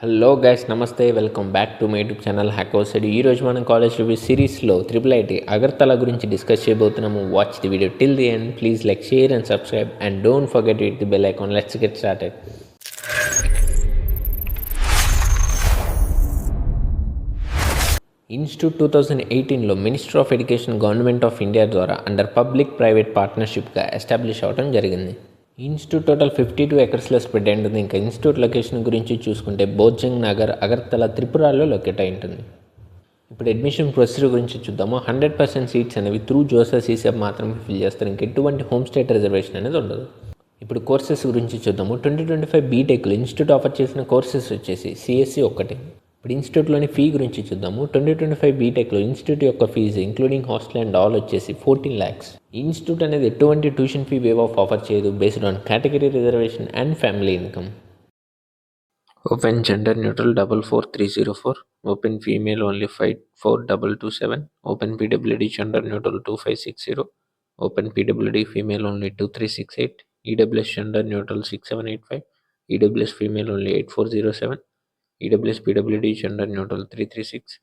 Hello guys, నమస్తే. Welcome back to my YouTube channel హ్యాకోసెడ్. ఈరోజు మనం కాలేజ్ రివ్యూ సిరీస్లో IIIT అగర్తల గురించి డిస్కస్ చేయబోతున్నాము. Watch the video till the end. Please like, share and subscribe and don't forget hit the bell icon. Let's get started. Institute 2018లో ministry of education government of India ద్వారా under public private పార్ట్నర్షిప్గా establish అవ్వడం జరిగింది. Institute total 52 ఎకర్స్లో spread అయి ఉంటుంది. ఇంకా institute location గురించి చూసుకుంటే బోర్జంగ్ నగర్, అగర్తల, త్రిపురలో లొకేట్ అయి ఉంటుంది. ఇప్పుడు అడ్మిషన్ ప్రొసీజర్ గురించి చూద్దాము. 100% సీట్స్ అనేవి త్రూ జోసెఫ్ సీసెప్ మాత్రమే ఫిల్ చేస్తారు. ఇంకా ఎటువంటి హోమ్ స్టేట్ రిజర్వేషన్ అనేది ఉండదు. ఇప్పుడు కోర్సెస్ గురించి చూద్దాము. 2025 బీటెక్లో ఇన్స్టిట్యూట్ ఆఫర్ చేసిన కోర్సెస్ వచ్చేసి సిఎస్సి ఒకటి. ఇప్పుడు ఇన్స్టిట్యూట్లోని ఫీ గురించి చూద్దాము. 2025 బీటెక్లో ఇన్స్టిట్యూట్ యొక్క fees including hostel and all వచ్చేసి 14 lakhs. ఇన్స్టిట్యూట్ అనేది ఎటువంటి tuition fee waive off offer చేయదు, based on category reservation and family income. Open gender neutral 44304, open female only 54227, open PWD gender neutral 2560, open PWD female only 2368, EWS gender neutral 6785, EWS female only 8407, EWS PWD gender neutral 336,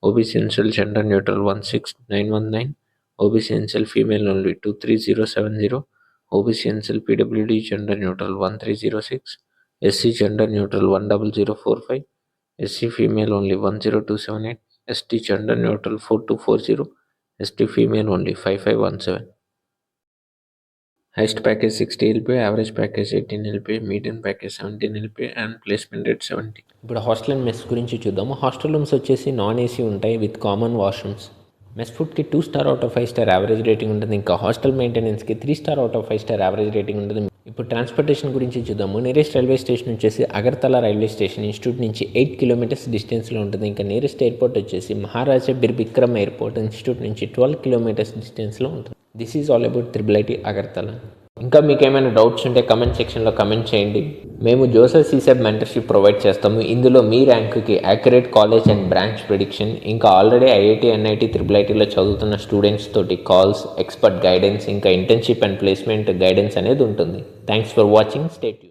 OBC NCL gender neutral 16919, OBC NCL female only 23070, OBC NCL PWD gender neutral 1306, SC gender neutral 10045, SC female only 10278, ST gender neutral 4240, ST female only 5517. Highest package 60 LPA, average package 18 LPA, medium package 17 LPA and placement rate 70. ఇప్పుడు hostel and mess గురించి చూద్దాము. Hostel rooms వచ్చేసి non AC ఉంటాయి with common washrooms. Mess ఫుడ్కి 2 star out of 5 star average rating ఉంటుంది. ఇంకా hostel మెయింటెనెన్స్కి 3 star out of 5 star average rating ఉంటుంది. ఇప్పుడు ట్రాన్స్పోర్టేషన్ గురించి చూద్దాము. నియరెస్ట్ రైల్వే స్టేషన్ వచ్చేసి అగర్తల రైల్వే స్టేషన్ ఇన్స్టిట్యూట్ నుంచి 8 kilometers డిస్టెన్స్లో ఉంటుంది. ఇంకా నియరెస్ట్ ఎయిర్పోర్ట్ వచ్చేసి మహారాజా బిర్బిక్రమ్ ఎయిర్పోర్ట్ ఇన్స్టిట్యూట్ నుంచి 12 kilometers డిస్టెన్స్లో ఉంటుంది. This is all about IIIT Agartala. ఇంకా మీకు ఏమైనా డౌట్స్ ఉంటే కమెంట్ సెక్షన్లో కమెంట్ చేయండి. మేము జోసెఫ్ సీసెప్ మెంటర్షిప్ ప్రొవైడ్ చేస్తాము. ఇందులో మీ ర్యాంకుకి accurate college and branch prediction, ఇంకా ఆల్రెడీ IIT, NIT, IIITలో చదువుతున్న స్టూడెంట్స్ తోటి కాల్స్, ఎక్స్పర్ట్ గైడెన్స్, ఇంకా ఇంటర్న్షిప్ అండ్ ప్లేస్మెంట్ గైడెన్స్ అనేది ఉంటుంది. Thanks for watching. Stay tuned.